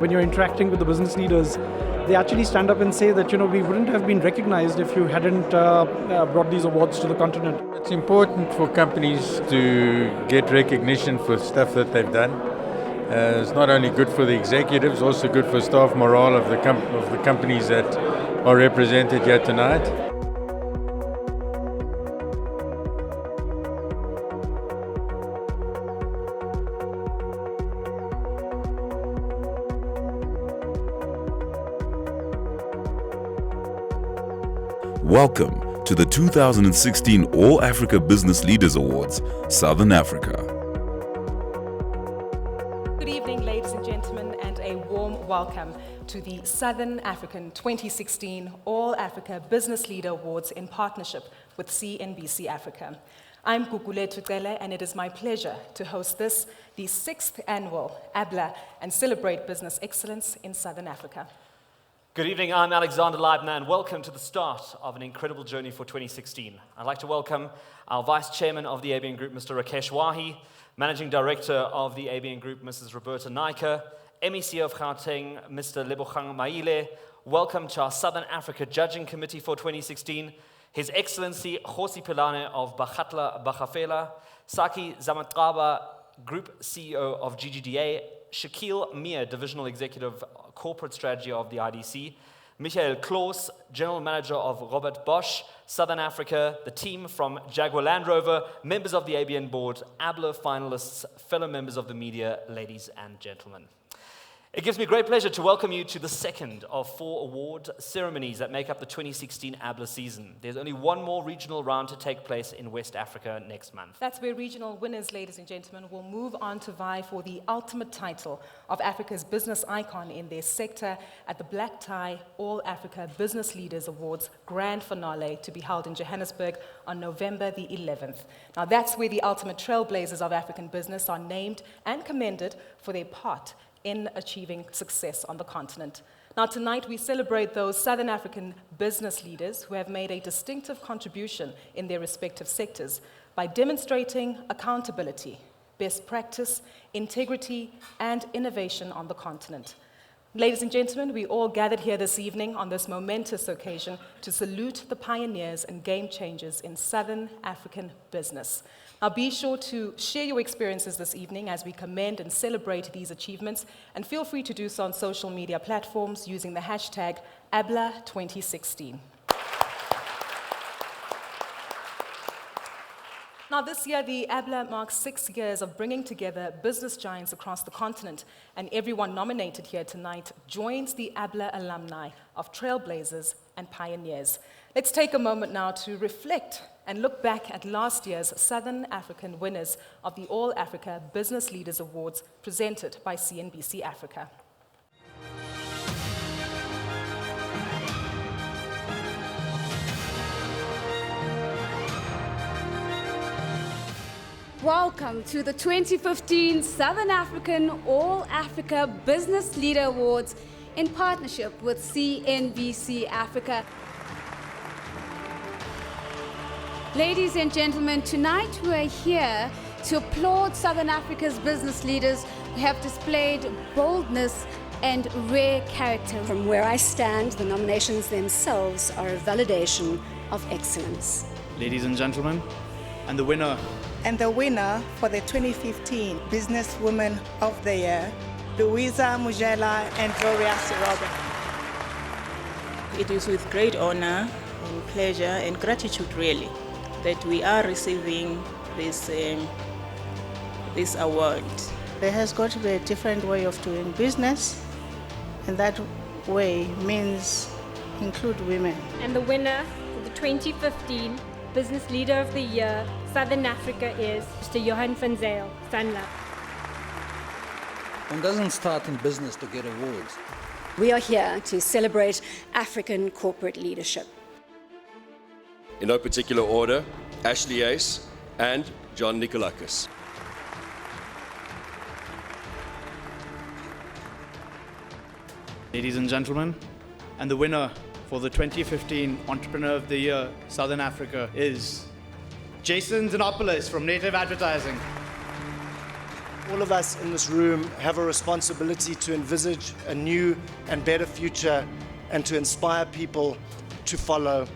When you're interacting with the business leaders, they actually stand up and say that, we wouldn't have been recognized if you hadn't brought these awards to the continent. It's important for companies to get recognition for stuff that they've done. It's not only good for the executives, also good for staff morale of the companies that are represented here tonight. Welcome to the 2016 All Africa Business Leaders Awards, Southern Africa. Good evening, ladies and gentlemen, and a warm welcome to the Southern African 2016 All Africa Business Leader Awards in partnership with CNBC Africa. I'm Gugule Tucele, and it is my pleasure to host this, the 6th annual AABLA and Celebrate Business Excellence in Southern Africa. Good evening, I'm Alexander Leibner, and welcome to the start of an incredible journey for 2016. I'd like to welcome our Vice Chairman of the ABN Group, Mr. Rakesh Wahi, Managing Director of the ABN Group, Mrs. Roberta Naicker, MEC of Gauteng, Mr. Lebogang Maile. Welcome to our Southern Africa Judging Committee for 2016, His Excellency Kgosi Philane of Bakgatla Bagafela, Saki Zamatraba, Group CEO of GGDA, Shakil Mir, Divisional Executive Corporate Strategy of the IDC, Michael Klaus, General Manager of Robert Bosch, Southern Africa, the team from Jaguar Land Rover, members of the ABN board, AABLA finalists, fellow members of the media, ladies and gentlemen. It gives me great pleasure to welcome you to the second of 4 award ceremonies that make up the 2016 AABLA season. There's only one more regional round to take place in West Africa next month. That's where regional winners, ladies and gentlemen, will move on to vie for the ultimate title of Africa's business icon in their sector at the Black Tie All Africa Business Leaders Awards grand finale to be held in Johannesburg on November the 11th. Now that's where the ultimate trailblazers of African business are named and commended for their part in achieving success on the continent. Now tonight we celebrate those Southern African business leaders who have made a distinctive contribution in their respective sectors by demonstrating accountability, best practice, integrity, and innovation on the continent. Ladies and gentlemen, we all gathered here this evening on this momentous occasion to salute the pioneers and game changers in Southern African business. Now be sure to share your experiences this evening as we commend and celebrate these achievements, and feel free to do so on social media platforms using the hashtag AABLA2016. Now this year, the AABLA marks 6 years of bringing together business giants across the continent, and everyone nominated here tonight joins the AABLA alumni of trailblazers and pioneers. Let's take a moment now to reflect and look back at last year's Southern African winners of the All Africa Business Leaders Awards presented by CNBC Africa. Welcome to the 2015 Southern African All Africa Business Leader Awards in partnership with CNBC Africa. Ladies and gentlemen, tonight we are here to applaud Southern Africa's business leaders who have displayed boldness and rare character. From where I stand, the nominations themselves are a validation of excellence. Ladies and gentlemen, and the winner for the 2015 Businesswoman of the Year, Louisa Mujela and Gloria Siroba. It is with great honor and pleasure and gratitude, really, that we are receiving this award. There has got to be a different way of doing business, and that way means include women. And the winner for the 2015 Business Leader of the Year, Southern Africa, is Mr. Johan van Zyl, Sanlam. One doesn't start in business to get awards. We are here to celebrate African corporate leadership. In no particular order, Ashley Ace and John Nikolakis. Ladies and gentlemen, and the winner for the 2015 Entrepreneur of the Year, Southern Africa, is Jason Xenopoulos from Native Advertising. All of us in this room have a responsibility to envisage a new and better future and to inspire people to follow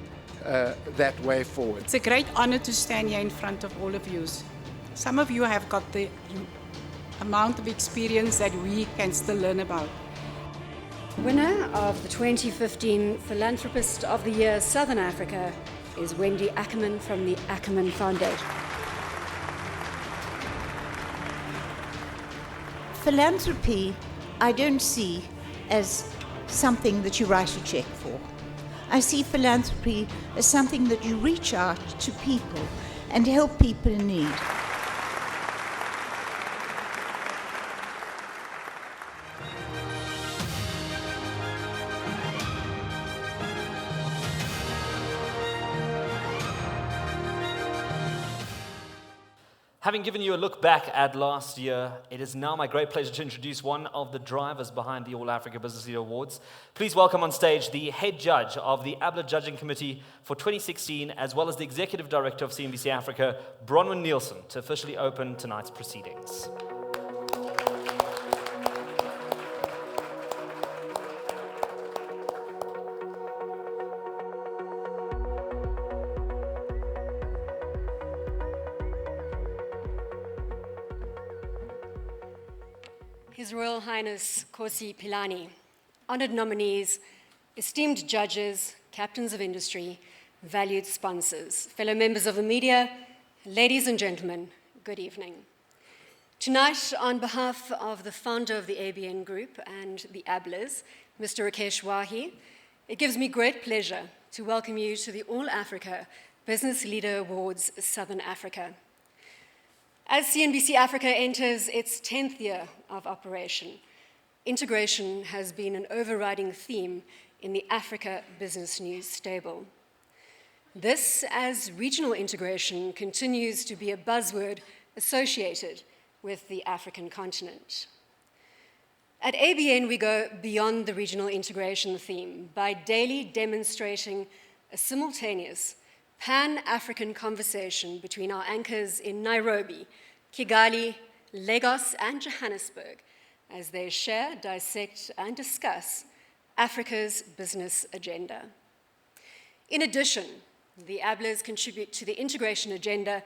that way forward. It's a great honor to stand here in front of all of you. Some of you have got the amount of experience that we can still learn about. Winner of the 2015 Philanthropist of the Year Southern Africa is Wendy Ackerman from the Ackerman Foundation. Philanthropy, I don't see as something that you write a check for. I see philanthropy as something that you reach out to people and help people in need. Having given you a look back at last year, it is now my great pleasure to introduce one of the drivers behind the All Africa Business Leader Awards. Please welcome on stage the head judge of the AABLA Judging Committee for 2016, as well as the executive director of CNBC Africa, Bronwyn Nielsen, to officially open tonight's proceedings. His Royal Highness Kosi Pilani, honored nominees, esteemed judges, captains of industry, valued sponsors, fellow members of the media, ladies and gentlemen, good evening. Tonight, on behalf of the founder of the ABN Group and the AABLAs, Mr. Rakesh Wahi, it gives me great pleasure to welcome you to the All Africa Business Leader Awards Southern Africa. As CNBC Africa enters its 10th year of operation, integration has been an overriding theme in the Africa Business News stable. This, as regional integration continues to be a buzzword associated with the African continent. At ABN, we go beyond the regional integration theme by daily demonstrating a simultaneous Pan-African conversation between our anchors in Nairobi, Kigali, Lagos, and Johannesburg as they share, dissect, and discuss Africa's business agenda. In addition, the AABLAs contribute to the integration agenda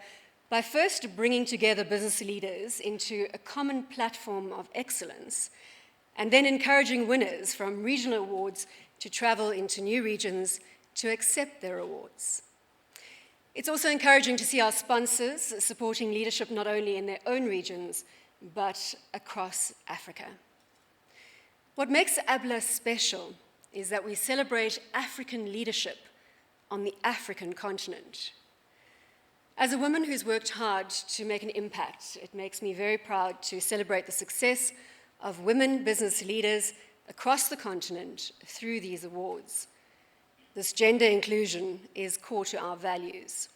by first bringing together business leaders into a common platform of excellence, and then encouraging winners from regional awards to travel into new regions to accept their awards. It's also encouraging to see our sponsors supporting leadership not only in their own regions, but across Africa. What makes AABLA special is that we celebrate African leadership on the African continent. As a woman who's worked hard to make an impact, it makes me very proud to celebrate the success of women business leaders across the continent through these awards. This gender inclusion is core to our values.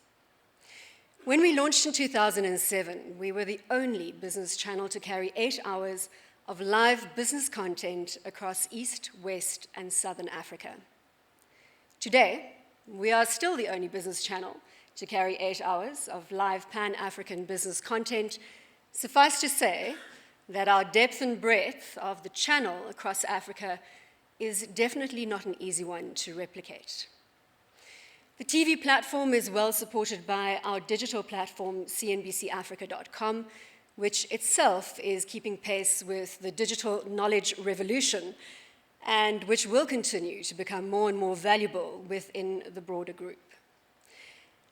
When we launched in 2007, we were the only business channel to carry 8 hours of live business content across East, West, and Southern Africa. Today, we are still the only business channel to carry 8 hours of live Pan-African business content. Suffice to say that our depth and breadth of the channel across Africa is definitely not an easy one to replicate. The TV platform is well supported by our digital platform, CNBCAfrica.com, which itself is keeping pace with the digital knowledge revolution and which will continue to become more and more valuable within the broader group.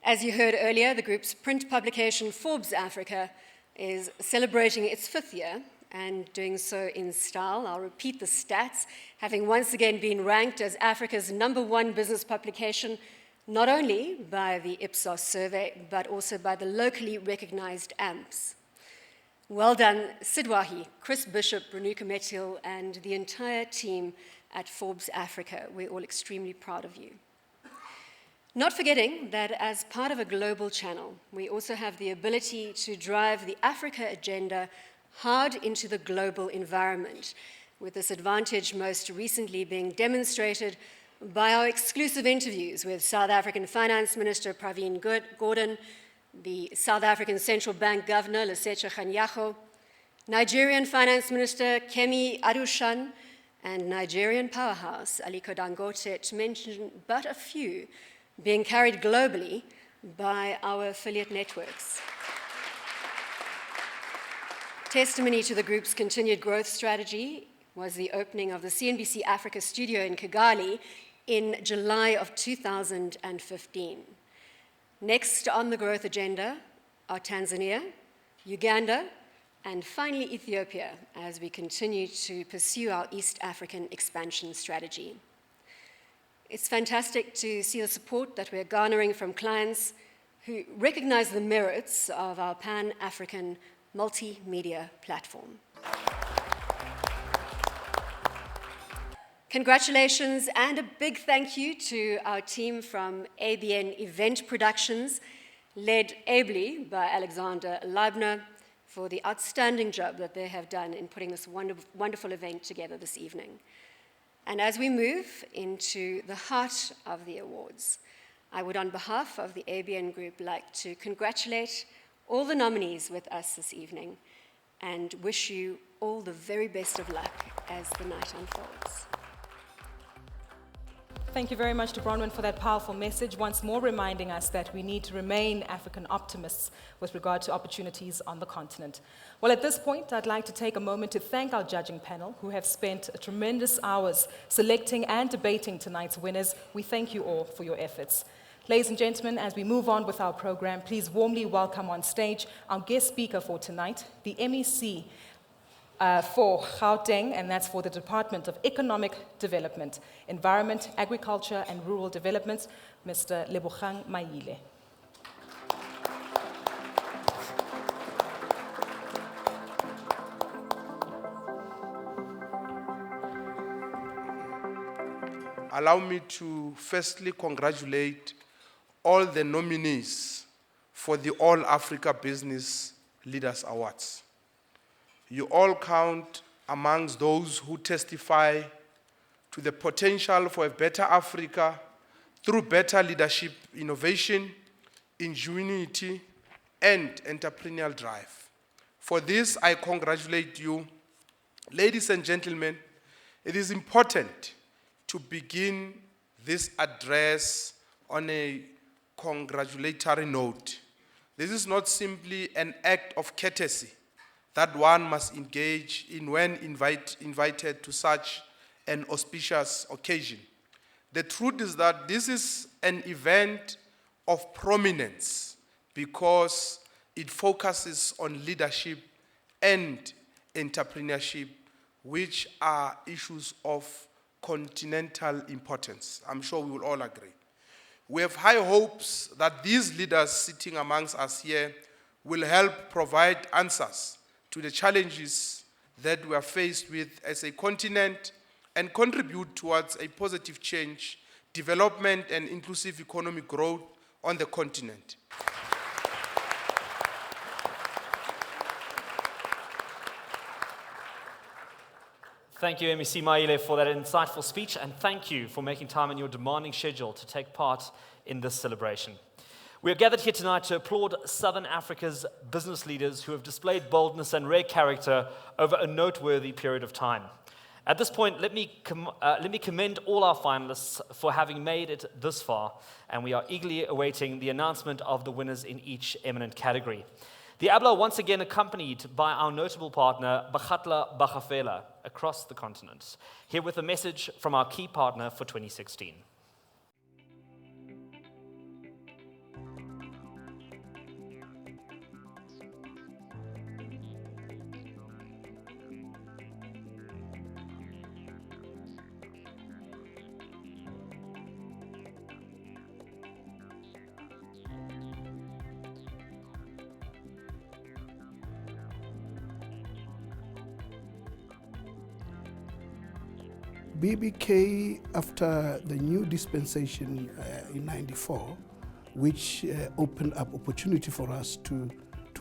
As you heard earlier, the group's print publication, Forbes Africa, is celebrating its 5th year and doing so in style. I'll repeat the stats, having once again been ranked as Africa's #1 business publication, not only by the Ipsos survey, but also by the locally recognized AMPs. Well done, Sidwahi, Chris Bishop, Renuka Metil, and the entire team at Forbes Africa. We're all extremely proud of you. Not forgetting that as part of a global channel, we also have the ability to drive the Africa agenda hard into the global environment, with this advantage most recently being demonstrated by our exclusive interviews with South African Finance Minister Pravin Gordhan, the South African Central Bank Governor Lesetja Kganyago, Nigerian Finance Minister Kemi Adushan, and Nigerian powerhouse Aliko Dangote, to mention but a few, being carried globally by our affiliate networks. Testimony to the group's continued growth strategy was the opening of the CNBC Africa studio in Kigali in July of 2015. Next on the growth agenda are Tanzania, Uganda, and finally Ethiopia, as we continue to pursue our East African expansion strategy. It's fantastic to see the support that we're garnering from clients who recognize the merits of our Pan-African multimedia platform. Congratulations and a big thank you to our team from ABN Event Productions, led ably by Alexander Leibner, for the outstanding job that they have done in putting this wonderful event together this evening. And as we move into the heart of the awards, I would, on behalf of the ABN Group, like to congratulate all the nominees with us this evening and wish you all the very best of luck as the night unfolds. Thank you very much to Bronwyn for that powerful message, once more reminding us that we need to remain African optimists with regard to opportunities on the continent. Well, at this point, I'd like to take a moment to thank our judging panel, who have spent tremendous hours selecting and debating tonight's winners. We thank you all for your efforts. Ladies and gentlemen, as we move on with our program, please warmly welcome on stage our guest speaker for tonight, the MEC for Gauteng, and that's for the Department of Economic Development, Environment, Agriculture and Rural Development, Mr. Lebogang Maile. Allow me to firstly congratulate all the nominees for the All Africa Business Leaders Awards. You all count amongst those who testify to the potential for a better Africa through better leadership, innovation, ingenuity, and entrepreneurial drive. For this, I congratulate you. Ladies and gentlemen, it is important to begin this address on a congratulatory note. This is not simply an act of courtesy that one must engage in when invited to such an auspicious occasion. The truth is that this is an event of prominence because it focuses on leadership and entrepreneurship, which are issues of continental importance. I'm sure we will all agree. We have high hopes that these leaders sitting amongst us here will help provide answers to the challenges that we are faced with as a continent and contribute towards a positive change, development, and inclusive economic growth on the continent. Thank you, MEC Maile, for that insightful speech, and thank you for making time in your demanding schedule to take part in this celebration. We are gathered here tonight to applaud Southern Africa's business leaders who have displayed boldness and rare character over a noteworthy period of time. At this point, let me commend all our finalists for having made it this far, and we are eagerly awaiting the announcement of the winners in each eminent category. The AABLA once again accompanied by our notable partner, Bakgatla Bagafela, across the continent. Here with a message from our key partner for 2016. BBK, after the new dispensation in '94, which opened up opportunity for us to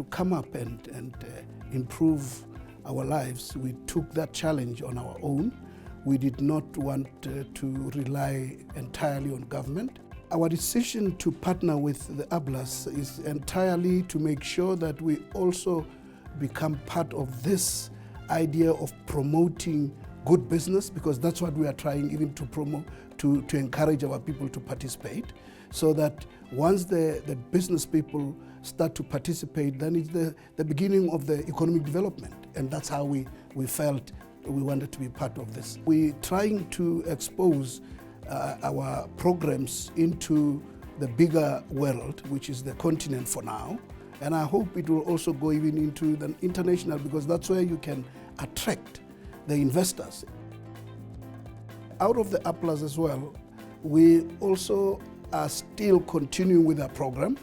come up and improve our lives, we took that challenge on our own. We did not want to rely entirely on government. Our decision to partner with the AABLAs is entirely to make sure that we also become part of this idea of promoting good business, because that's what we are trying even to promote, to encourage our people to participate, so that once the business people start to participate, then it's the beginning of the economic development. And that's how we felt we wanted to be part of this. We're trying to expose our programs into the bigger world, which is the continent for now. And I hope it will also go even into the international, because that's where you can attract the investors. Out of the AABLAs as well, we also are still continuing with our program.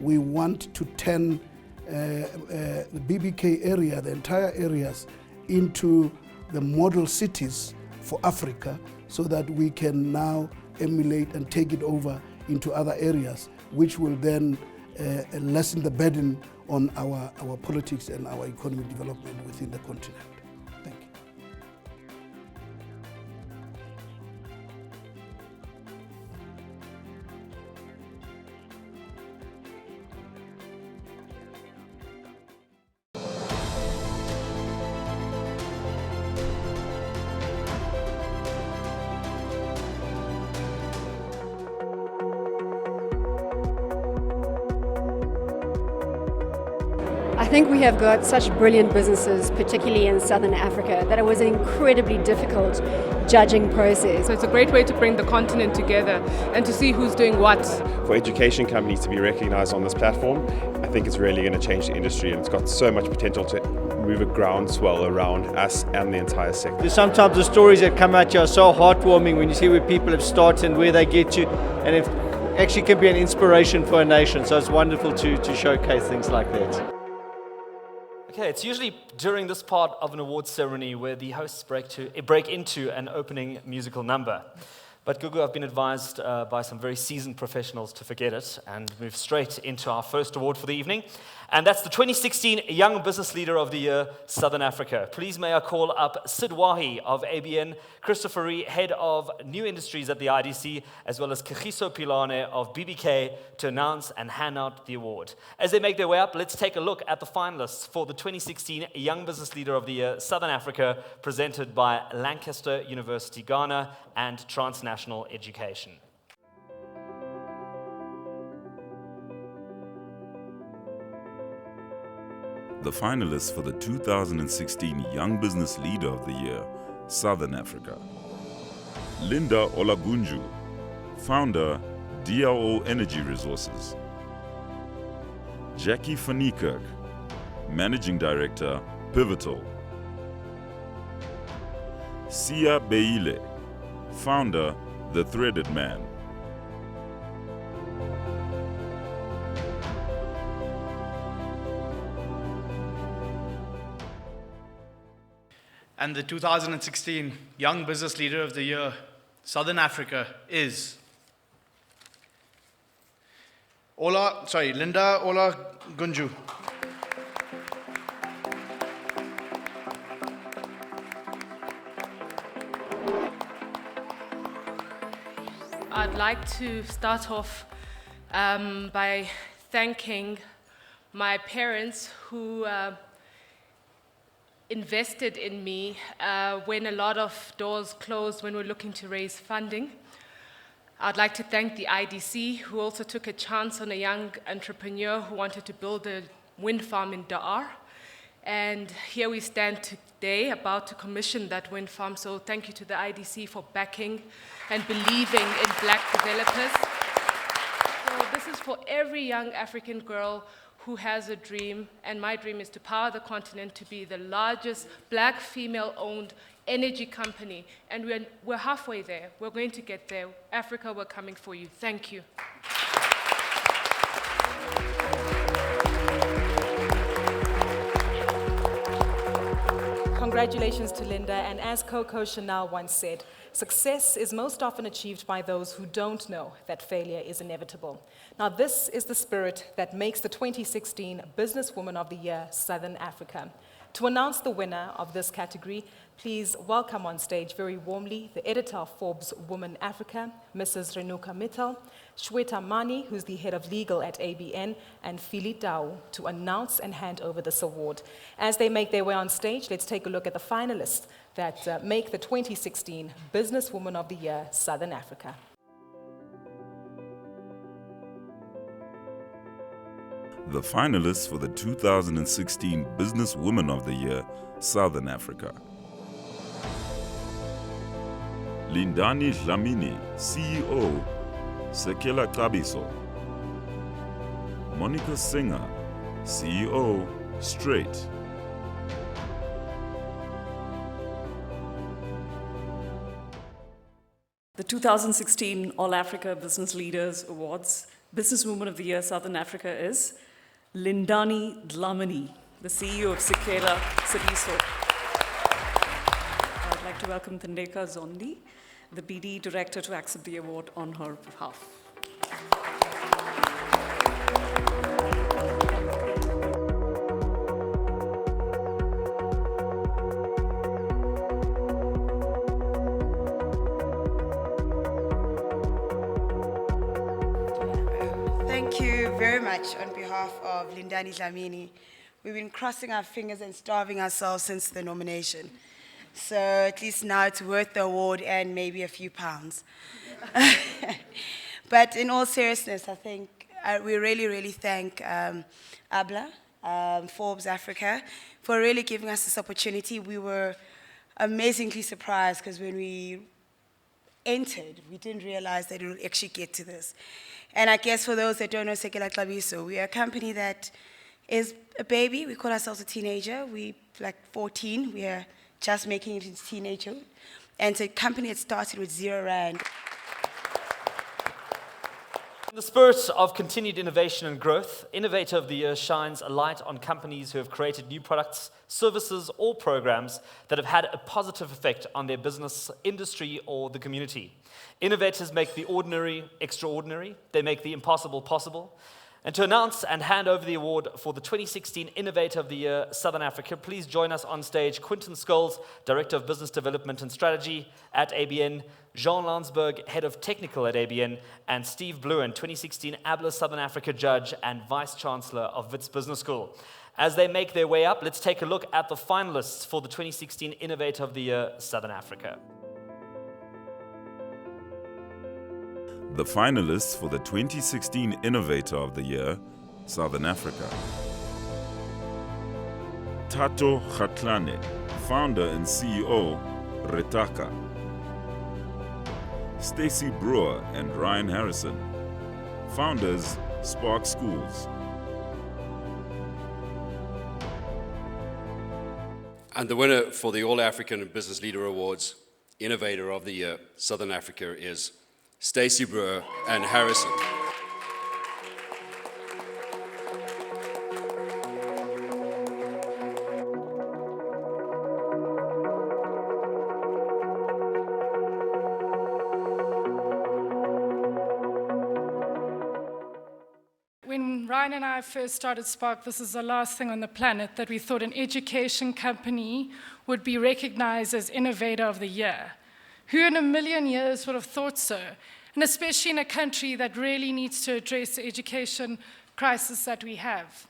We want to turn the BBK area, the entire areas, into the model cities for Africa, so that we can now emulate and take it over into other areas, which will then lessen the burden on our politics and our economic development within the continent. Thank you. I think we have got such brilliant businesses, particularly in Southern Africa, that it was an incredibly difficult judging process. So it's a great way to bring the continent together and to see who's doing what. For education companies to be recognized on this platform, I think it's really going to change the industry, and it's got so much potential to move a groundswell around us and the entire sector. Sometimes the stories that come out here are so heartwarming when you see where people have started and where they get to, and it actually can be an inspiration for a nation. So it's wonderful to showcase things like that. Okay, it's usually during this part of an awards ceremony where the hosts break into an opening musical number. But Gugu, I've been advised by some very seasoned professionals to forget it and move straight into our first award for the evening. And that's the 2016 Young Business Leader of the Year, Southern Africa. Please may I call up Sid Wahi of ABN, Christopher Ree, Head of New Industries at the IDC, as well as Kagiso Pilane of BBK to announce and hand out the award. As they make their way up, let's take a look at the finalists for the 2016 Young Business Leader of the Year, Southern Africa, presented by Lancaster University, Ghana, and Transnational Education. The finalists for the 2016 Young Business Leader of the Year, Southern Africa. Linda Olagunju, founder, DRO Energy Resources. Jackie van Niekerk, Managing Director, Pivotal. Sia Beile, founder, The Threaded Man. And the 2016 Young Business Leader of the Year, Southern Africa, is Linda Olagunju. I'd like to start off by thanking my parents who invested in me when a lot of doors closed when we were looking to raise funding. I'd like to thank the IDC, who also took a chance on a young entrepreneur who wanted to build a wind farm in Dar. And here we stand today about to commission that wind farm. So thank you to the IDC for backing and believing in black developers. So this is for every young African girl who has a dream, and my dream is to power the continent to be the largest black female-owned energy company. And we're halfway there. We're going to get there. Africa, we're coming for you. Thank you. Congratulations to Linda, and as Coco Chanel once said, success is most often achieved by those who don't know that failure is inevitable. Now, this is the spirit that makes the 2016 Businesswoman of the Year, Southern Africa. To announce the winner of this category, please welcome on stage very warmly the editor of Forbes Woman Africa, Mrs. Renuka Mittal, Shweta Mani, who's the head of legal at ABN, and Phili Tau, to announce and hand over this award. As they make their way on stage, let's take a look at the finalists that make the 2016 Businesswoman of the Year, Southern Africa. The finalists for the 2016 Businesswoman of the Year, Southern Africa. Lindani Dlamini, CEO, Sekela Kabiso. Monica Singer, CEO, Straight. The 2016 All Africa Business Leaders Awards, Businesswoman of the Year, Southern Africa is Lindani Dlamini, the CEO of Sekela Kabiso. I'd like to welcome Thandeka Zondi, the BD Director, to accept the award on her behalf. Thank you very much on behalf of Lindani Dlamini. We've been crossing our fingers and starving ourselves since the nomination. So at least now it's worth the award and maybe a few pounds. But in all seriousness, I think we really thank AABLA, Forbes Africa, for really giving us this opportunity. We were amazingly surprised because when we entered, we didn't realize that it would actually get to this. And I guess for those that don't know Sekela Kabiso, we are a company that is a baby. We call ourselves a teenager. We like 14. We are just making it into teenagehood. And it's a company that started with R0. In the spirit of continued innovation and growth, Innovator of the Year shines a light on companies who have created new products, services, or programs that have had a positive effect on their business, industry, or the community. Innovators make the ordinary extraordinary. They make the impossible possible. And to announce and hand over the award for the 2016 Innovator of the Year, Southern Africa, please join us on stage Quinton Scholes, Director of Business Development and Strategy at ABN, Jean Landsberg, Head of Technical at ABN, and Steve Bluin, 2016 AABLA Southern Africa Judge and Vice Chancellor of Wits Business School. As they make their way up, let's take a look at the finalists for the 2016 Innovator of the Year, Southern Africa. The finalists for the 2016 Innovator of the Year, Southern Africa. Tato Khatlane, founder and CEO, Retaka. Stacey Brewer and Ryan Harrison, founders, Spark Schools. And the winner for the All African Business Leader Awards, Innovator of the Year, Southern Africa, is Stacey Brewer and Harrison. When Ryan and I first started Spark, this is the last thing on the planet that we thought an education company would be recognized as Innovator of the Year. Who in a million years would have thought so? And especially in a country that really needs to address the education crisis that we have.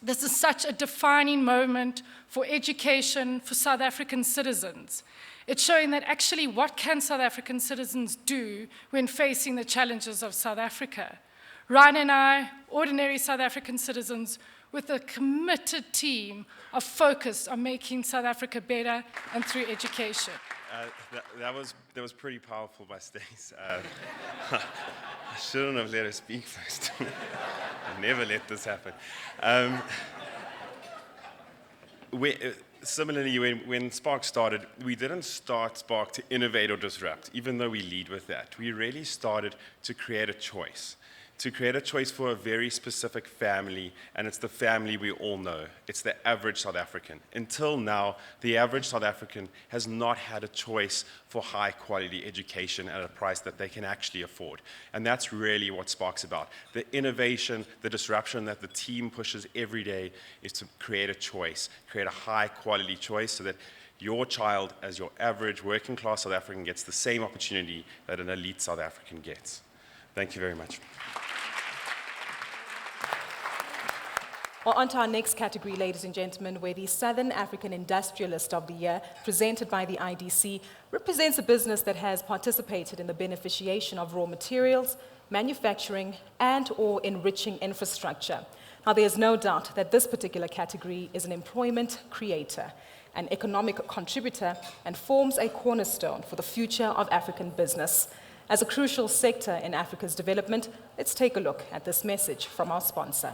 This is such a defining moment for education for South African citizens. It's showing that actually what can South African citizens do when facing the challenges of South Africa? Ryan and I, ordinary South African citizens, with a committed team, are focused on making South Africa better and through education. That was pretty powerful by Stace. I shouldn't have let her speak first. I never let this happen. Similarly, when Spark started, we didn't start Spark to innovate or disrupt, even though we lead with that. We really started to create a choice. to create a choice for a very specific family, and it's the family we all know. It's the average South African. Until now, the average South African has not had a choice for high-quality education at a price that they can actually afford. And that's really what Spark's about. The innovation, the disruption that the team pushes every day is to create a choice, create a high-quality choice so that your child, as your average working-class South African, gets the same opportunity that an elite South African gets. Thank you very much. Well, on to our next category, ladies and gentlemen, where the Southern African Industrialist of the Year, presented by the IDC, represents a business that has participated in the beneficiation of raw materials, manufacturing, and/or enriching infrastructure. Now, there's no doubt that this particular category is an employment creator, an economic contributor, and forms a cornerstone for the future of African business. As a crucial sector in Africa's development, let's take a look at this message from our sponsor.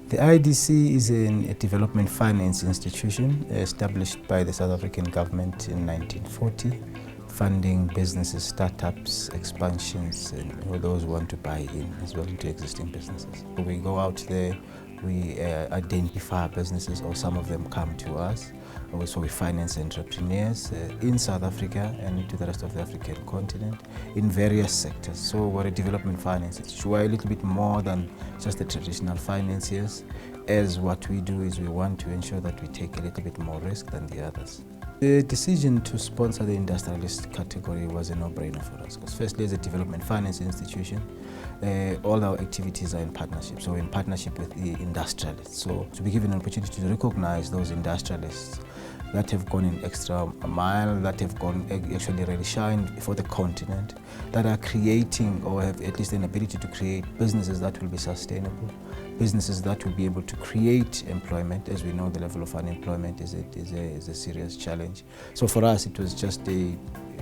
The IDC is a development finance institution established by the South African government in 1940, funding businesses, startups, expansions, and for those who want to buy in as well into existing businesses. We go out there, we identify businesses, or some of them come to us. Also, we finance entrepreneurs in South Africa and to the rest of the African continent in various sectors. So we're a development finance institution. We're a little bit more than just the traditional financiers, as what we do is we want to ensure that we take a little bit more risk than the others. The decision to sponsor the industrialist category was a no-brainer for us, because firstly, as a development finance institution, all our activities are in partnership, so in partnership with the industrialists. So to be given an opportunity to recognize those industrialists that have gone an extra mile, that have gone actually really shined for the continent, that are creating or have at least an ability to create businesses that will be sustainable, businesses that will be able to create employment. As we know, the level of unemployment is a serious challenge. So for us, it was just a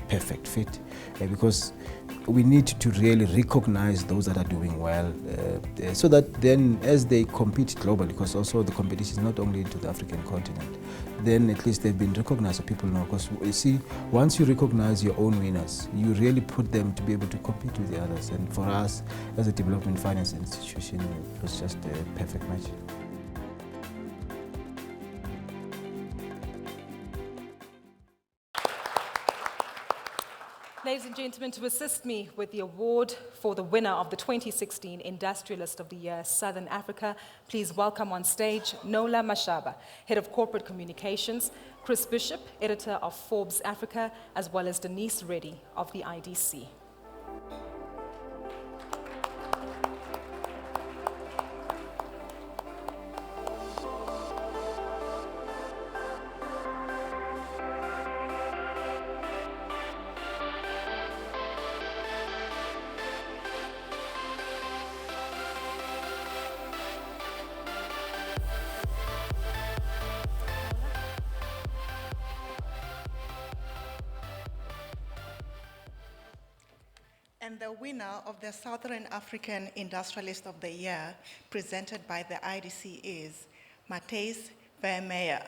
perfect fit because we need to really recognize those that are doing well so that then as they compete globally, because also the competition is not only into the African continent, then at least they've been recognized so people know. Because you see, once you recognize your own winners, you really put them to be able to compete with the others. And for us, as a development finance institution, it was just a perfect match. Ladies and gentlemen, to assist me with the award for the winner of the 2016 Industrialist of the Year, Southern Africa, please welcome on stage Nola Mashaba, Head of Corporate Communications, Chris Bishop, Editor of Forbes Africa, as well as Denise Reddy of the IDC. And the winner of the Southern African Industrialist of the Year, presented by the IDC, is Matthijs Vermeer.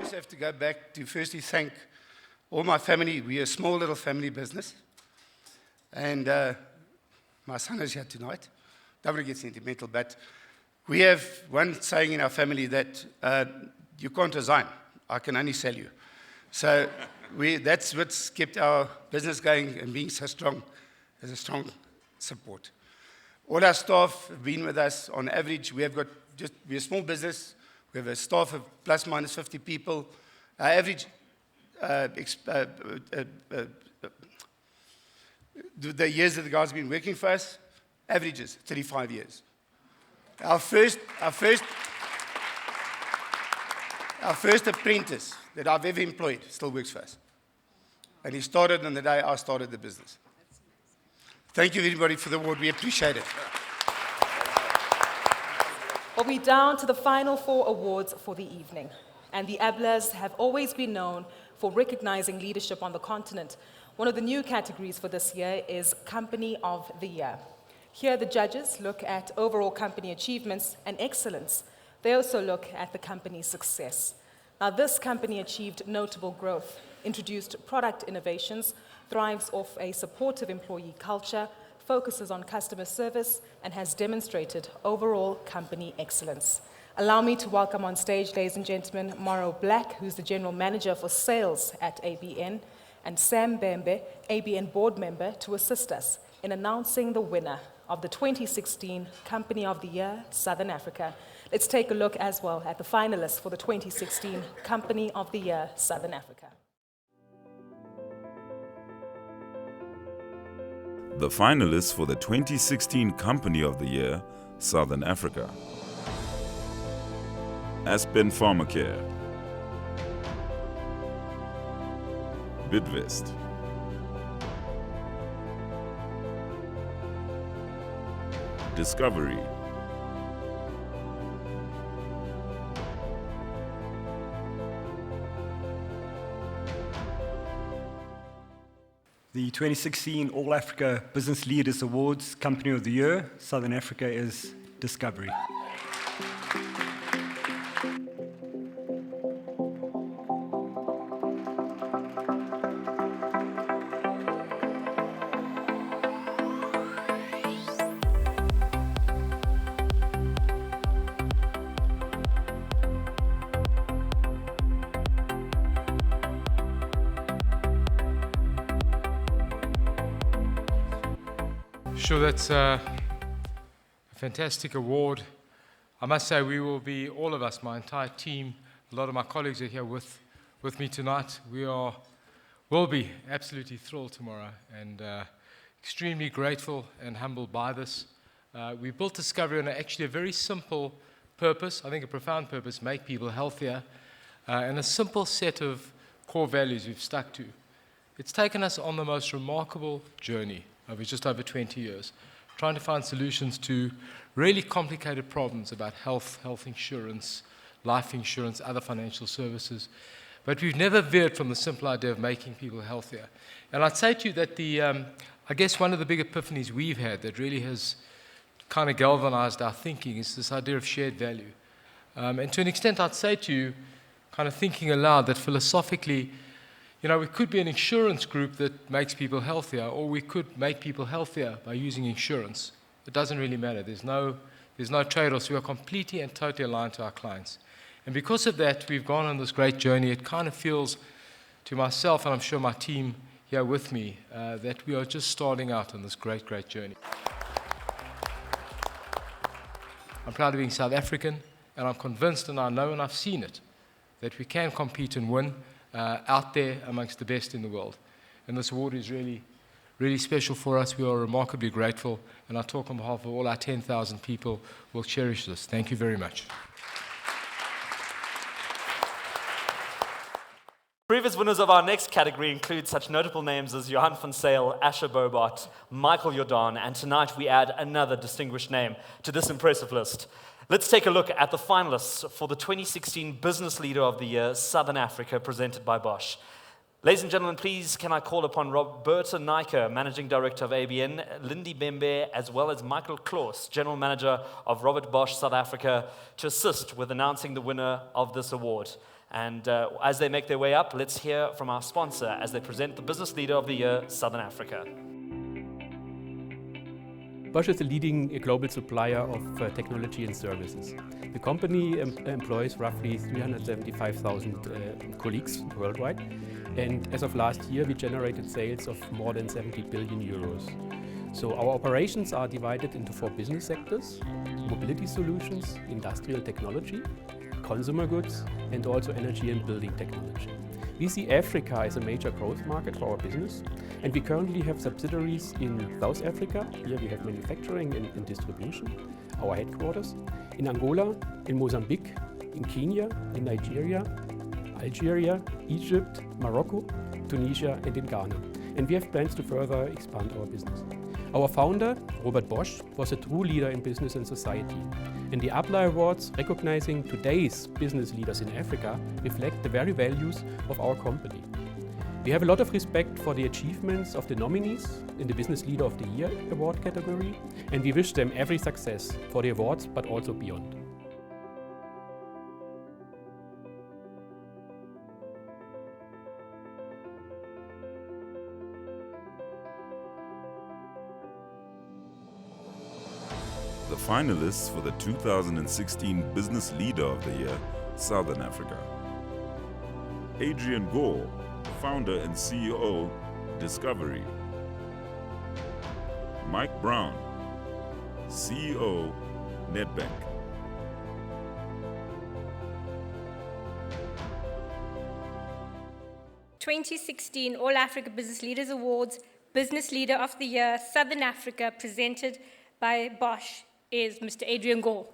I have to go back to firstly thank all my family. We're a small little family business. And my son is here tonight. Don't want to get sentimental, but we have one saying in our family that you can't resign. I can only sell you. So that's what's kept our business going and being so strong, as a strong support. All our staff have been with us on average. We're a small business. We have a staff of plus minus 50 people. Our average, the years that the guys have been working for us, averages 35 years. Our first apprentice that I've ever employed still works for us. And he started on the day I started the business. Thank you, everybody, for the award. We appreciate it. Well, we're down to the final 4 awards for the evening. And the AABLAs have always been known for recognizing leadership on the continent. One of the new categories for this year is Company of the Year. Here, the judges look at overall company achievements and excellence. They also look at the company's success. Now, this company achieved notable growth, introduced product innovations, thrives off a supportive employee culture, focuses on customer service, and has demonstrated overall company excellence. Allow me to welcome on stage, ladies and gentlemen, Mauro Black, who's the General Manager for Sales at ABN, and Sam Bembe, ABN board member, to assist us in announcing the winner of the 2016 Company of the Year, Southern Africa. Let's take a look as well at the finalists for the 2016 Company of the Year, Southern Africa. The finalists for the 2016 Company of the Year, Southern Africa. Aspen Pharmacare, Bidvest, Discovery, The 2016 All Africa Business Leaders Awards Company of the Year, Southern Africa, is Discovery. Sure, that's a fantastic award. I must say we will be, all of us, my entire team, a lot of my colleagues are here with me tonight. Will be absolutely thrilled tomorrow and extremely grateful and humbled by this. We built Discovery on actually a very simple purpose, I think a profound purpose, make people healthier, and a simple set of core values we've stuck to. It's taken us on the most remarkable journey over just over 20 years, trying to find solutions to really complicated problems about health insurance, life insurance, other financial services. But we've never veered from the simple idea of making people healthier. And I'd say to you that I guess one of the big epiphanies we've had that really has kind of galvanized our thinking is this idea of shared value. And to an extent, I'd say to you, kind of thinking aloud, that philosophically, we could be an insurance group that makes people healthier, or we could make people healthier by using insurance. It doesn't really matter. There's no trade-offs. We are completely and totally aligned to our clients. And because of that, we've gone on this great journey. It kind of feels to myself, and I'm sure my team here with me, that we are just starting out on this great, great journey. I'm proud of being South African, and I'm convinced, and I know, and I've seen it, that we can compete and win out there amongst the best in the world. And this award is really, really special for us. We are remarkably grateful, and I talk on behalf of all our 10,000 people who will cherish this. Thank you very much. Previous winners of our next category include such notable names as Johan van Zyl, Asher Bobart, Michael Jordan, and tonight we add another distinguished name to this impressive list. Let's take a look at the finalists for the 2016 Business Leader of the Year, Southern Africa, presented by Bosch. Ladies and gentlemen, please can I call upon Roberta Naiker, Managing Director of ABN, Lindy Bembe, as well as Michael Klaus, General Manager of Robert Bosch South Africa, to assist with announcing the winner of this award. And as they make their way up, let's hear from our sponsor as they present the Business Leader of the Year, Southern Africa. Bosch is a leading global supplier of technology and services. The company employs roughly 375,000 colleagues worldwide, and as of last year we generated sales of more than 70 billion euros. So our operations are divided into 4 business sectors: mobility solutions, industrial technology, consumer goods, and also energy and building technology. We see Africa as a major growth market for our business, and we currently have subsidiaries in South Africa. Here we have manufacturing and distribution, our headquarters, in Angola, in Mozambique, in Kenya, in Nigeria, Algeria, Egypt, Morocco, Tunisia, and in Ghana. And we have plans to further expand our business. Our founder, Robert Bosch, was a true leader in business and society. And the AABLA Awards, recognizing today's business leaders in Africa, reflect the very values of our company. We have a lot of respect for the achievements of the nominees in the Business Leader of the Year award category, and we wish them every success for the awards, but also beyond. The finalists for the 2016 Business Leader of the Year, Southern Africa. Adrian Gore, founder and CEO, Discovery. Mike Brown, CEO, Nedbank. '16 All Africa Business Leaders Awards, Business Leader of the Year, Southern Africa, presented by Bosch, is Mr. Adrian Gore.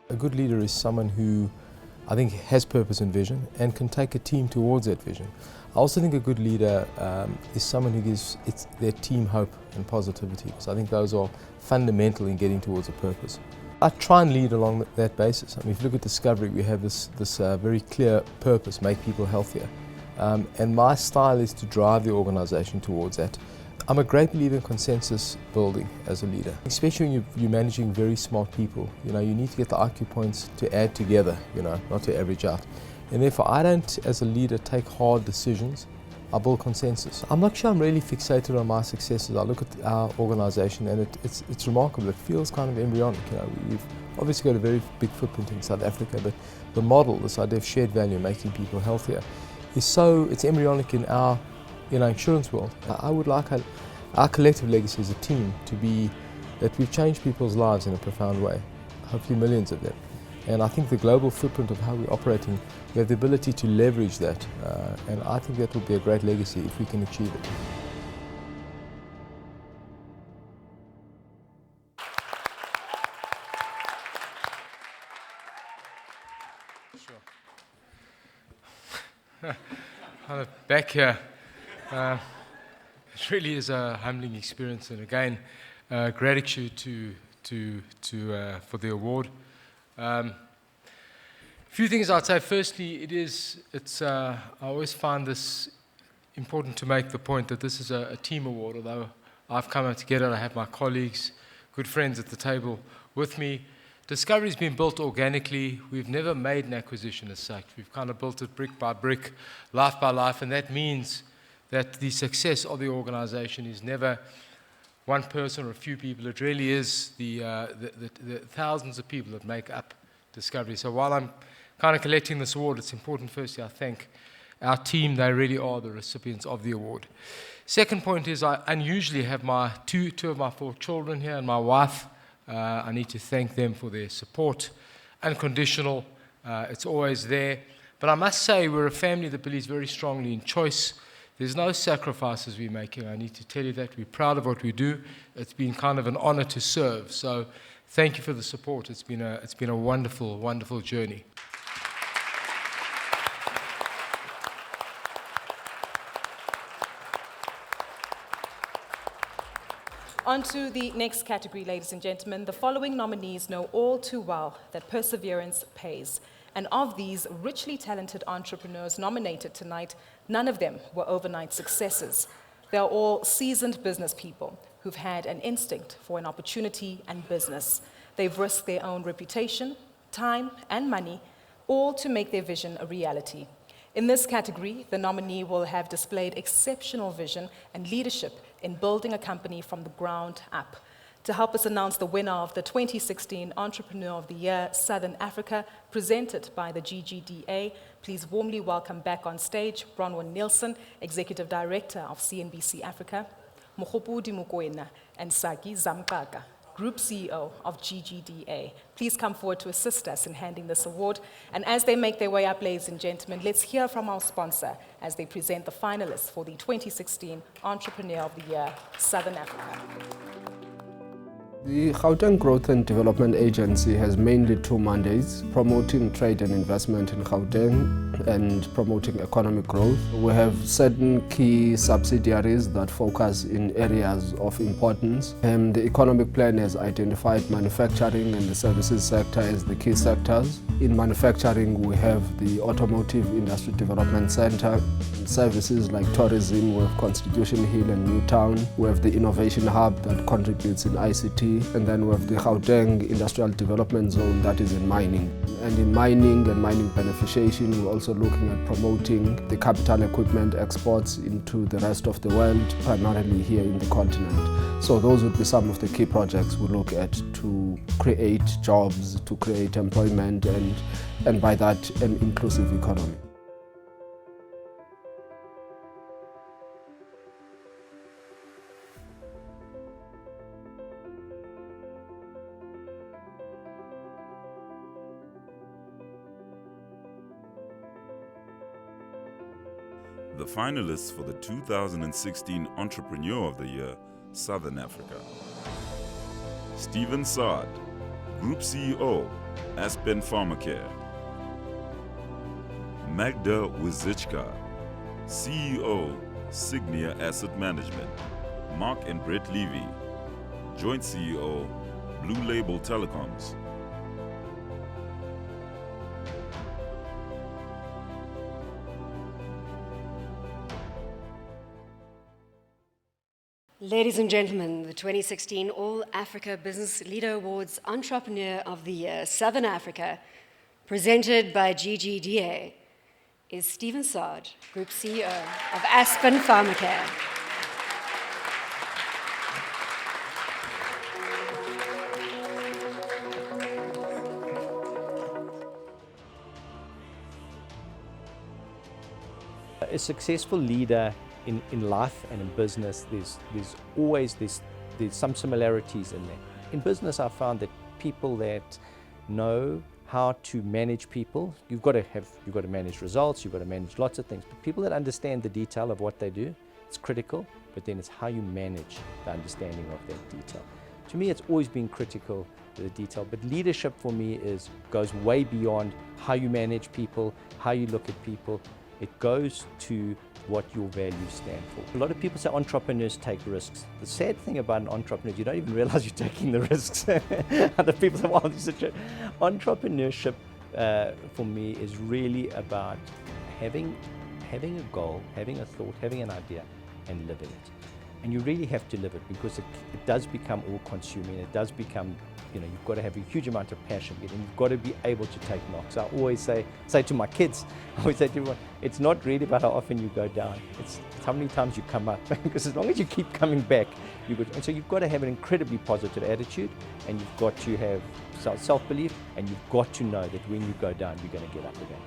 A good leader is someone who I think has purpose and vision and can take a team towards that vision. I also think a good leader is someone who gives their team hope and positivity. So I think those are fundamental in getting towards a purpose. I try and lead along that basis. I mean, if you look at Discovery, we have this very clear purpose, make people healthier. And my style is to drive the organization towards that. I'm a great believer in consensus building as a leader, especially when you're managing very smart people. You know, you need to get the IQ points to add together, you know, not to average out. And therefore, I don't, as a leader, take hard decisions. I build consensus. I'm not sure I'm really fixated on my successes. I look at our organization and it's remarkable. It feels kind of embryonic. You know, we've obviously got a very big footprint in South Africa, but the model, this idea of shared value, making people healthier, it's embryonic in our insurance world. I would like our collective legacy as a team to be that we've changed people's lives in a profound way, hopefully millions of them. And I think the global footprint of how we're operating, we have the ability to leverage that, and I think that will be a great legacy if we can achieve it. Kind of back here. It really is a humbling experience, and again, gratitude for the award. A few things I'd say. Firstly, I always find this important to make the point that this is a team award. Although I've come out together, I have my colleagues, good friends at the table with me. Discovery's been built organically. We've never made an acquisition as such. We've kind of built it brick by brick, life by life, and that means that the success of the organization is never one person or a few people. It really is the thousands of people that make up Discovery. So while I'm kind of collecting this award, it's important firstly I thank our team. They really are the recipients of the award. Second point is I unusually have my two of my 4 children here and my wife. I need to thank them for their support. Unconditional, it's always there. But I must say we're a family that believes very strongly in choice. There's no sacrifices we're making. I need to tell you that. We're proud of what we do. It's been kind of an honor to serve. So thank you for the support. It's been a wonderful, wonderful journey. On to the next category, ladies and gentlemen. The following nominees know all too well that perseverance pays. And of these richly talented entrepreneurs nominated tonight, none of them were overnight successes. They're all seasoned business people who've had an instinct for an opportunity and business. They've risked their own reputation, time, and money, all to make their vision a reality. In this category, the nominee will have displayed exceptional vision and leadership in building a company from the ground up. To help us announce the winner of the 2016 Entrepreneur of the Year, Southern Africa, presented by the GGDA, please warmly welcome back on stage Bronwyn Nielsen, Executive Director of CNBC Africa, Mokgopodi Mokoena, and Saki Zamkaka. Group CEO of GGDA. Please come forward to assist us in handing this award. And as they make their way up, ladies and gentlemen, let's hear from our sponsor as they present the finalists for the 2016 Entrepreneur of the Year, Southern Africa. The Gauteng Growth and Development Agency has mainly two mandates: promoting trade and investment in Gauteng and promoting economic growth. We have certain key subsidiaries that focus in areas of importance. The economic plan has identified manufacturing and the services sector as the key sectors. In manufacturing, we have the Automotive Industry Development Center. Services like tourism, we have Constitution Hill and Newtown. We have the Innovation Hub that contributes in ICT. And then we have the Gauteng Industrial Development Zone that is in mining. And in mining and mining beneficiation, we're also looking at promoting the capital equipment exports into the rest of the world, primarily here in the continent. So those would be some of the key projects we look at to create jobs, to create employment, and by that, an inclusive economy. The finalists for the 2016 Entrepreneur of the Year, Southern Africa. Stephen Saad, Group CEO, Aspen Pharmacare. Magda Wizichka, CEO, Signia Asset Management. Mark and Brett Levy, Joint CEO, Blue Label Telecoms. Ladies and gentlemen, the 2016 All Africa Business Leader Awards Entrepreneur of the Year, Southern Africa, presented by GGDA, is Stephen Saad, Group CEO of Aspen Pharmacare. A successful leader in life and in business, there's always some similarities in there. In business, I found that people that know how to manage people, you've got to manage results, you've got to manage lots of things, but people that understand the detail of what they do, it's critical, but then it's how you manage the understanding of that detail. To me, it's always been critical, the detail, but leadership for me goes way beyond how you manage people, how you look at people. It goes to what your values stand for. A lot of people say entrepreneurs take risks. The sad thing about an entrepreneur is you don't even realize you're taking the risks. Other people say, well, this is entrepreneurship for me is really about having a goal, having a thought, having an idea, and living it. And you really have to live it because it does become all-consuming. It does become, you've got to have a huge amount of passion, and you've got to be able to take knocks. I always say to my kids, I always say to everyone, it's not really about how often you go down. It's how many times you come up. Because as long as you keep coming back, you're good. And so you've got to have an incredibly positive attitude, and you've got to have self-belief, and you've got to know that when you go down, you're going to get up again.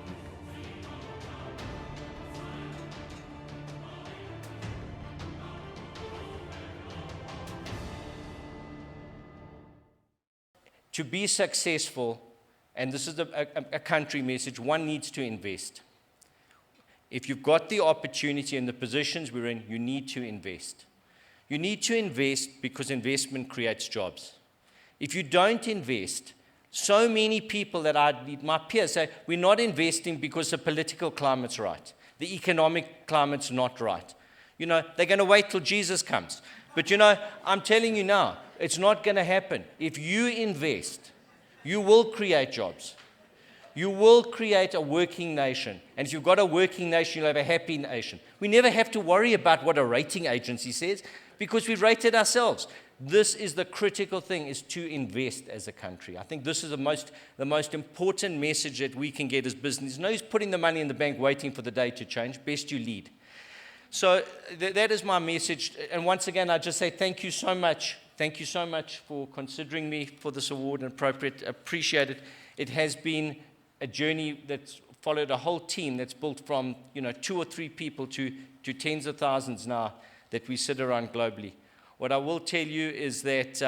To be successful, and this is a country message, one needs to invest. If you've got the opportunity and the positions we're in, you need to invest. You need to invest because investment creates jobs. If you don't invest, so many people my peers say, we're not investing because the political climate's right. The economic climate's not right. They're going to wait till Jesus comes. But I'm telling you now, it's not going to happen. If you invest, you will create jobs. You will create a working nation. And if you've got a working nation, you'll have a happy nation. We never have to worry about what a rating agency says because we rate it ourselves. This is the critical thing, is to invest as a country. I think this is the most important message that we can get as business. No one's putting the money in the bank waiting for the day to change. Best you lead. So that is my message. And once again, I just say thank you so much. Thank you so much for considering me for this award and appreciate it. It has been a journey that's followed a whole team that's built from 2 or 3 people to tens of thousands now that we sit around globally. What I will tell you is that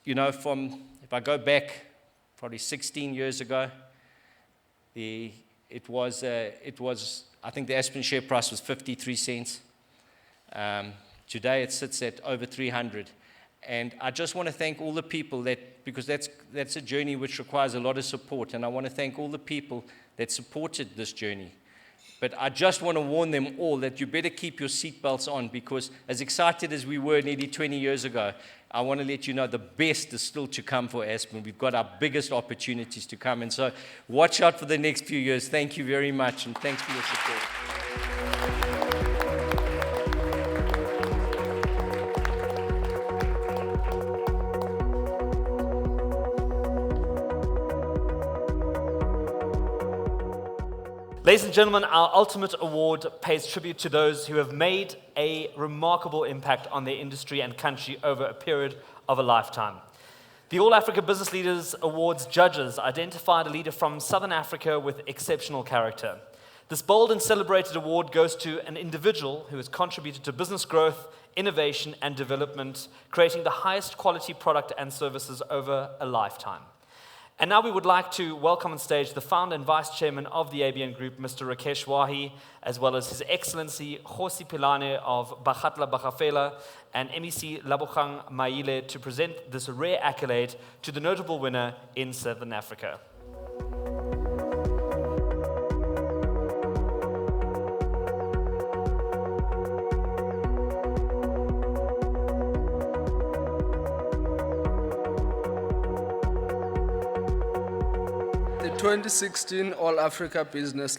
you know, if I go back probably 16 years ago, it was, I think the Aspen share price was 53 cents. Today it sits at over 300. And I just want to thank all the people because that's a journey which requires a lot of support, and I want to thank all the people that supported this journey. But I just want to warn them all that you better keep your seatbelts on, because as excited as we were nearly 20 years ago, I want to let you know the best is still to come for Aspen. We've got our biggest opportunities to come, and so watch out for the next few years. Thank you very much, and thanks for your support. Ladies and gentlemen, our ultimate award pays tribute to those who have made a remarkable impact on their industry and country over a period of a lifetime. The All Africa Business Leaders Awards judges identified a leader from Southern Africa with exceptional character. This bold and celebrated award goes to an individual who has contributed to business growth, innovation, and development, creating the highest quality product and services over a lifetime. And now we would like to welcome on stage the founder and vice chairman of the ABN Group, Mr. Rakesh Wahi, as well as His Excellency Kgosi Philane of Bakgatla Bagafela and MEC Labogang Maile to present this rare accolade to the notable winner in Southern Africa. The 2016 All Africa Business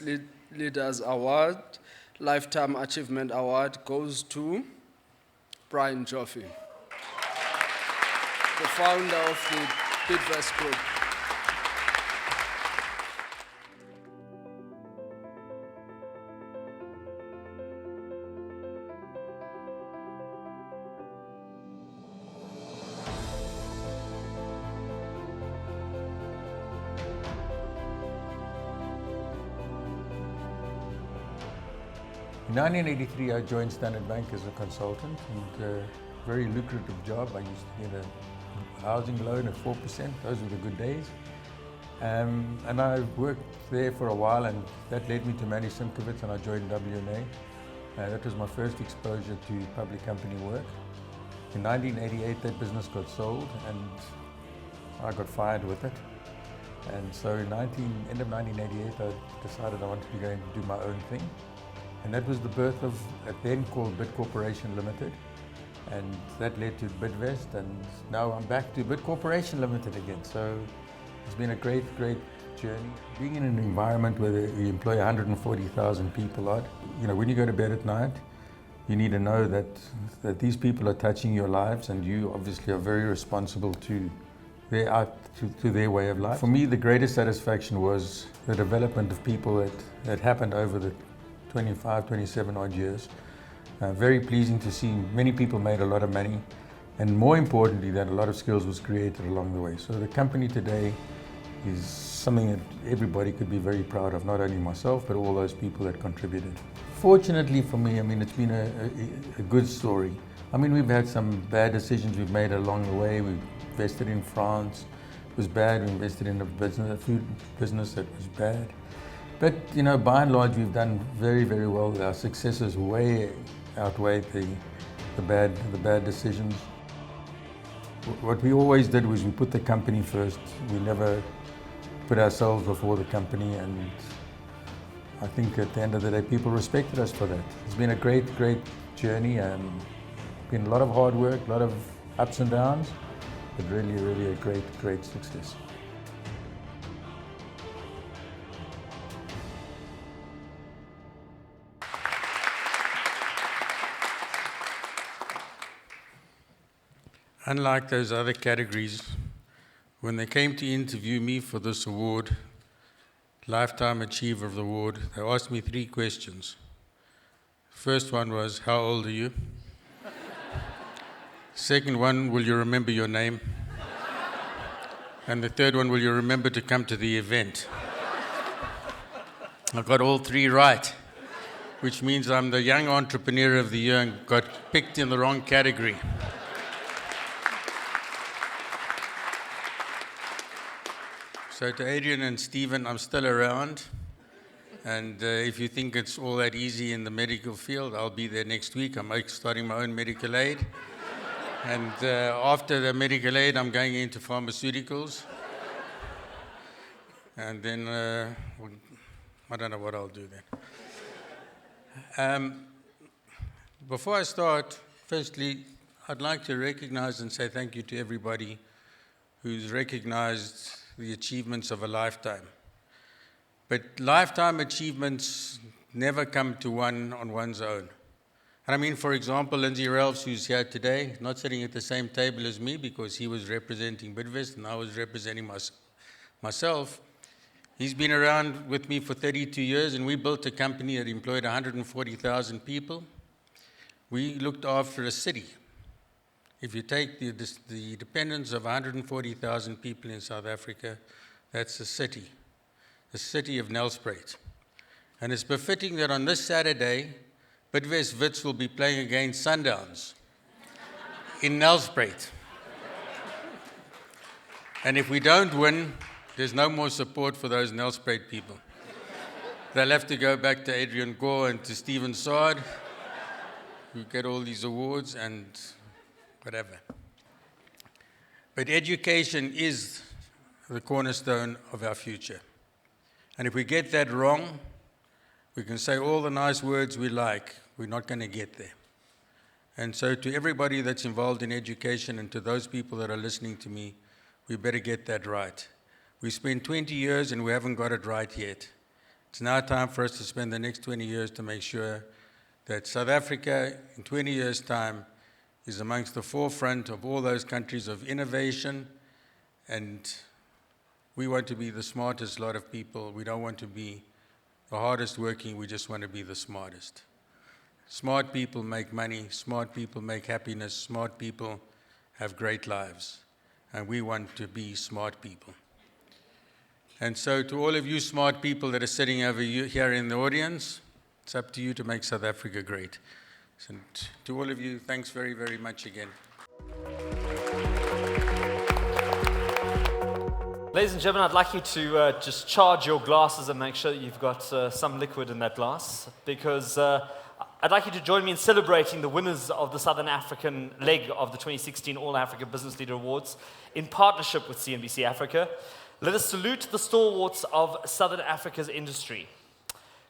Leaders Award, Lifetime Achievement Award goes to Brian Joffe, the founder of the Bidvest Group. In 1983, I joined Standard Bank as a consultant, and a very lucrative job. I used to get a housing loan at 4%. Those were the good days. And I worked there for a while, and that led me to Manny Simkovitz, and I joined WNA. That was my first exposure to public company work. In 1988, that business got sold, and I got fired with it. And so in end of 1988, I decided I wanted to go and do my own thing. And that was the birth of a then called Bid Corporation Limited. And that led to Bidvest, and now I'm back to Bid Corporation Limited again. So it's been a great, great journey. Being in an environment where you employ 140,000 people odd, you know, when you go to bed at night, you need to know that these people are touching your lives, and you obviously are very responsible to their way of life. For me, the greatest satisfaction was the development of people that happened over the 25, 27 odd years. Very pleasing to see many people made a lot of money, and more importantly that a lot of skills was created along the way. So the company today is something that everybody could be very proud of, not only myself but all those people that contributed. Fortunately for me, I mean, it's been a good story. I mean, we've had some bad decisions we've made along the way. We invested in France, it was bad. We invested in a food business that was bad. But, you know, by and large, we've done very, very well. Our successes way outweighed the bad decisions. What we always did was we put the company first. We never put ourselves before the company, and I think at the end of the day, people respected us for that. It's been a great, great journey. Been a lot of hard work, a lot of ups and downs, but really, really a great, great success. Unlike those other categories, when they came to interview me for this award, Lifetime Achiever of the Award, they asked me 3 questions. First one was, how old are you? Second one, will you remember your name? And the third one, will you remember to come to the event? I got all 3 right, which means I'm the Young Entrepreneur of the Year and got picked in the wrong category. So to Adrian and Stephen, I'm still around. And if you think it's all that easy in the medical field, I'll be there next week. I'm starting my own medical aid. And after the medical aid, I'm going into pharmaceuticals. And then, I don't know what I'll do then. Before I start, firstly, I'd like to recognize and say thank you to everybody who's recognized the achievements of a lifetime. But lifetime achievements never come to one on one's own. And I mean, for example, Lindsay Ralphs, who's here today, not sitting at the same table as me because he was representing Bidvest and I was representing myself. He's been around with me for 32 years, and we built a company that employed 140,000 people. We looked after a city. If you take the dependence of 140,000 people in South Africa, that's a city of Nelspruit. And it's befitting that on this Saturday, Bidvest Wits will be playing against Sundowns in Nelspruit. And if we don't win, there's no more support for those Nelspruit people. They'll have to go back to Adrian Gore and to Stephen Saad, who get all these awards and whatever. But education is the cornerstone of our future. And if we get that wrong, we can say all the nice words we like, we're not going to get there. And so to everybody that's involved in education and to those people that are listening to me, we better get that right. We spent 20 years and we haven't got it right yet. It's now time for us to spend the next 20 years to make sure that South Africa, in 20 years' time, is amongst the forefront of all those countries of innovation. And we want to be the smartest lot of people. We don't want to be the hardest working. We just want to be the smartest. Smart people make money. Smart people make happiness. Smart people have great lives. And we want to be smart people. And so to all of you smart people that are sitting over here in the audience, it's up to you to make South Africa great. So to all of you, thanks very, very much again. Ladies and gentlemen, I'd like you to just charge your glasses and make sure that you've got some liquid in that glass, because I'd like you to join me in celebrating the winners of the Southern African leg of the 2016 All Africa Business Leader Awards in partnership with CNBC Africa. Let us salute the stalwarts of Southern Africa's industry.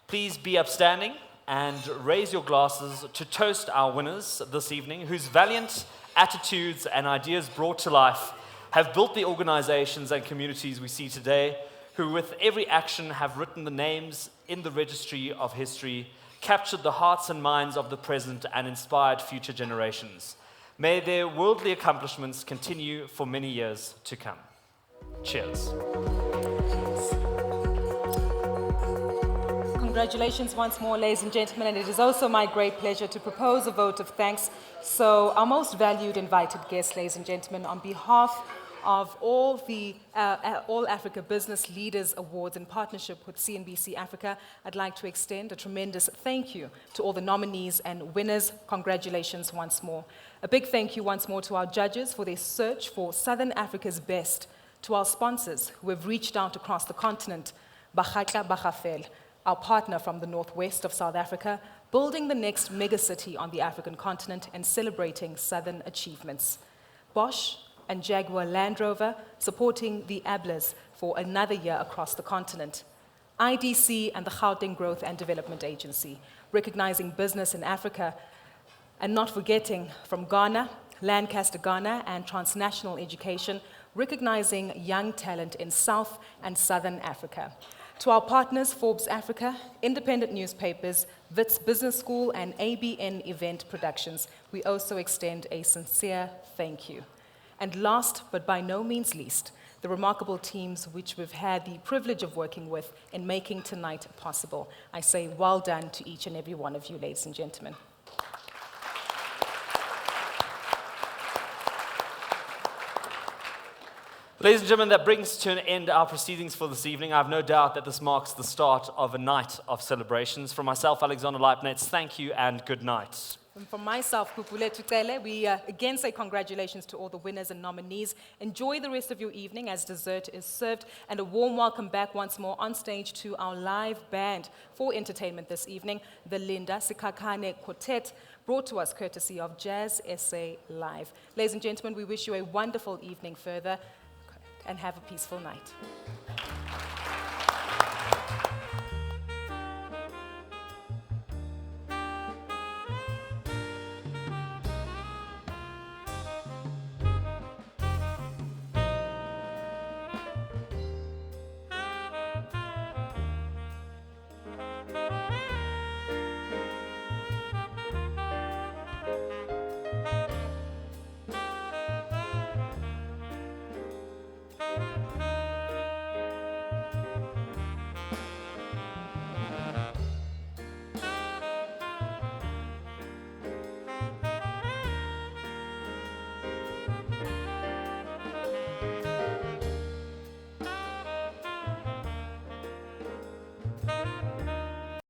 Please be upstanding and raise your glasses to toast our winners this evening, whose valiant attitudes and ideas brought to life have built the organizations and communities we see today, who with every action have written the names in the registry of history, captured the hearts and minds of the present, and inspired future generations. May their worldly accomplishments continue for many years to come. Cheers. Congratulations once more, ladies and gentlemen, and it is also my great pleasure to propose a vote of thanks. So our most valued invited guests, ladies and gentlemen, on behalf of all the All Africa Business Leaders Awards in partnership with CNBC Africa, I'd like to extend a tremendous thank you to all the nominees and winners. Congratulations once more. A big thank you once more to our judges for their search for Southern Africa's best, to our sponsors who have reached out across the continent, Bagafel, our partner from the northwest of South Africa, building the next megacity on the African continent and celebrating Southern achievements. Bosch and Jaguar Land Rover, supporting the AABLAs for another year across the continent. IDC and the Gauteng Growth and Development Agency, recognizing business in Africa, and not forgetting from Ghana, Lancaster Ghana, and Transnational Education, recognizing young talent in South and Southern Africa. To our partners, Forbes Africa, independent newspapers, Wits Business School, and ABN Event Productions, we also extend a sincere thank you. And last, but by no means least, the remarkable teams which we've had the privilege of working with in making tonight possible. I say well done to each and every one of you, ladies and gentlemen. Ladies and gentlemen, that brings to an end our proceedings for this evening. I have no doubt that this marks the start of a night of celebrations. From myself, Alexander Leibniz, thank you and good night. And from myself, Kupule Tucele, we again say congratulations to all the winners and nominees. Enjoy the rest of your evening as dessert is served, and a warm welcome back once more on stage to our live band for entertainment this evening, the Linda Sikhakhane Quartet, brought to us courtesy of Jazz SA Live. Ladies and gentlemen, we wish you a wonderful evening further and have a peaceful night.